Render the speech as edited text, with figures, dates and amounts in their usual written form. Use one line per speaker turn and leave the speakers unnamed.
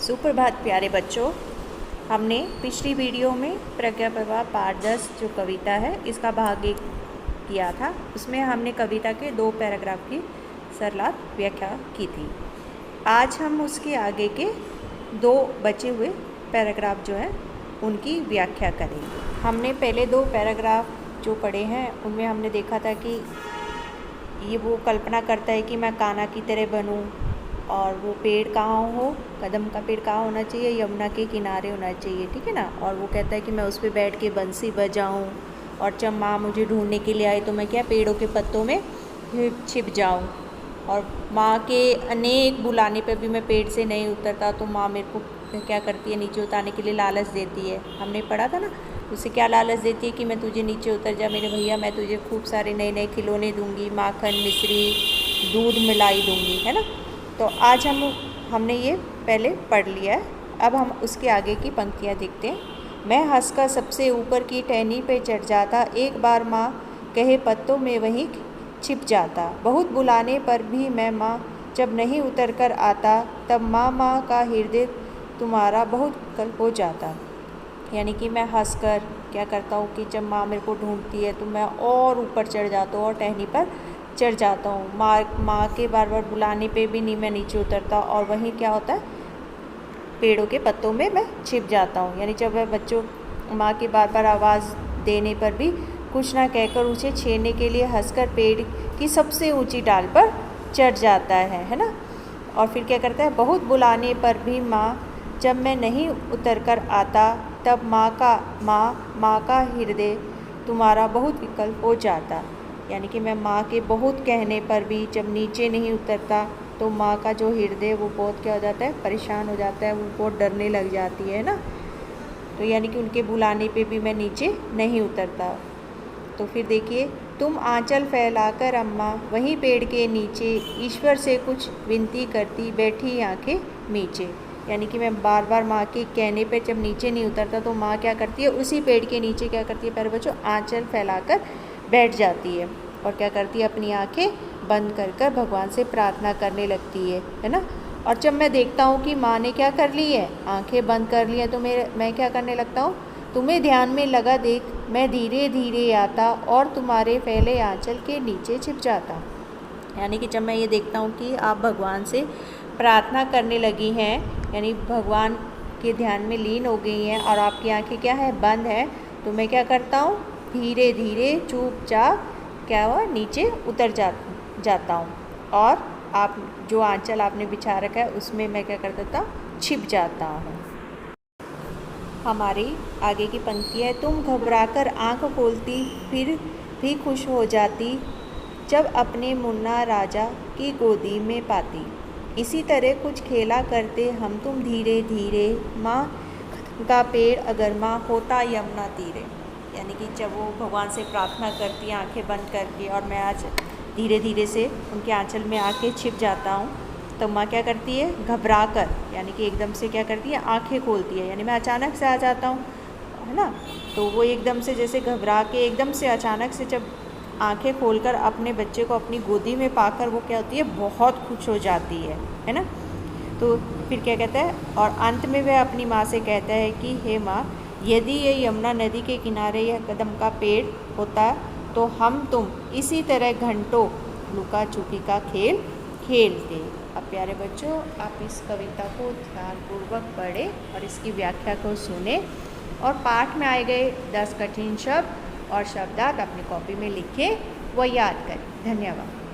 सुप्रभात प्यारे बच्चों। हमने पिछली वीडियो में प्रज्ञा प्रवाह पाठ 10 जो कविता है इसका भाग 1 किया था। उसमें हमने कविता के 2 पैराग्राफ की सरलात व्याख्या की थी। आज हम उसके आगे के 2 बचे हुए पैराग्राफ जो है उनकी व्याख्या करेंगे। हमने पहले 2 पैराग्राफ जो पढ़े हैं उनमें हमने देखा था कि ये वो कल्पना करता है कि मैं कान्हा की तरह बनूं और वो पेड़ कहाँ हो, कदम का पेड़ कहाँ होना चाहिए, यमुना के किनारे होना चाहिए, ठीक है ना। और वो कहता है कि मैं उस पर बैठ के बंसी बजाऊं और जब माँ मुझे ढूंढने के लिए आए तो मैं क्या पेड़ों के पत्तों में छिप जाऊं। और माँ के अनेक बुलाने पर भी मैं पेड़ से नहीं उतरता तो माँ मेरे को क्या करती है, नीचे उतारने के लिए लालच देती है। हमने पढ़ा था ना, उसे क्या लालच देती है कि मैं तुझे नीचे उतर जा मेरे भैया, मैं तुझे खूब सारे नए नए खिलौने दूंगी, माखन मिश्री दूध मिलाई दूंगी, है ना। तो आज हमने ये पहले पढ़ लिया है। अब हम उसके आगे की पंक्तियाँ देखते हैं। मैं हंसकर सबसे ऊपर की टहनी पे चढ़ जाता, एक बार माँ कहे पत्तों में वहीं छिप जाता। बहुत बुलाने पर भी मैं माँ जब नहीं उतर कर आता, तब माँ माँ का हृदय तुम्हारा बहुत विकल हो जाता। यानी कि मैं हंसकर क्या करता हूँ कि जब माँ मेरे को ढूंढती है तो मैं और ऊपर चढ़ जाता हूँ और टहनी पर चढ़ जाता हूँ। माँ के बार बार बुलाने पे भी नहीं मैं नीचे उतरता और वहीं क्या होता है, पेड़ों के पत्तों में मैं छिप जाता हूँ। यानी जब वह बच्चों माँ की बार बार आवाज़ देने पर भी कुछ ना कहकर उसे छेड़ने के लिए हंसकर पेड़ की सबसे ऊंची डाल पर चढ़ जाता है ना। और फिर क्या करता है, बहुत बुलाने पर भी माँ जब मैं नहीं उतर कर आता, तब माँ का हृदय तुम्हारा बहुत विकल हो जाता। यानी कि मैं माँ के बहुत कहने पर भी जब नीचे नहीं उतरता तो माँ का जो हृदय वो बहुत क्या हो जाता है, परेशान हो जाता है, वो बहुत डरने लग जाती है ना। तो यानी कि उनके बुलाने पे भी मैं नीचे नहीं उतरता। तो फिर देखिए, तुम आंचल फैलाकर अम्मा वहीं पेड़ के नीचे ईश्वर से कुछ विनती करती बैठी आंखें मीचे। यानी कि मैं बार बार माँ के कहने पे जब नीचे नहीं उतरता तो माँ क्या करती है, उसी पेड़ के नीचे क्या करती है प्यारे बच्चों, आंचल फैलाकर बैठ जाती है और क्या करती है, अपनी आंखें बंद कर भगवान से प्रार्थना करने लगती है ना। और जब मैं देखता हूँ कि माँ ने क्या कर ली है, आंखें बंद कर ली है, तो मैं क्या करने लगता हूँ, तुम्हें ध्यान में लगा देख मैं धीरे धीरे आता और तुम्हारे फैले आंचल के नीचे छिप जाता। यानी कि जब मैं ये देखता हूँ कि आप भगवान से प्रार्थना करने लगी हैं, यानी भगवान के ध्यान में लीन हो गई हैं और आपकी आंखें क्या है, बंद है, तो मैं क्या करता हूँ, धीरे धीरे चुपचाप क्या हुआ, नीचे उतर जाता हूँ और आप जो आंचल आपने बिछा रखा है उसमें मैं क्या कर देता हूँ, छिप जाता हूँ। हमारी आगे की पंक्ति है, तुम घबराकर आंख खोलती फिर भी खुश हो जाती, जब अपने मुन्ना राजा की गोदी में पाती। इसी तरह कुछ खेला करते हम तुम धीरे धीरे, माँ का पेड़ अगर माँ होता यमुना तीरे। यानी कि जब वो भगवान से प्रार्थना करती है आंखें बंद करके और मैं आज धीरे धीरे से उनके आंचल में आके छिप जाता हूँ, तो माँ क्या करती है, घबरा कर, यानी कि एकदम से क्या करती है, आंखें खोलती है। यानी मैं अचानक से आ जाता हूँ, है ना। तो वो एकदम से जैसे घबरा के एकदम से अचानक से जब आंखें खोलकर अपने बच्चे को अपनी गोदी में पाकर वो क्या होती है, बहुत खुश हो जाती है ना। तो फिर क्या कहता है, और अंत में वह अपनी माँ से कहता है कि हे माँ, यदि ये यमुना नदी के किनारे यह कदम का पेड़ होता तो हम तुम इसी तरह घंटों लुका छुपी का खेल खेलते। अब प्यारे बच्चों, आप इस कविता को ध्यानपूर्वक पढ़ें और इसकी व्याख्या को सुने और पाठ में आए गए 10 कठिन शब्द और शब्दार्थ अपनी कॉपी में लिखें व याद करें। धन्यवाद।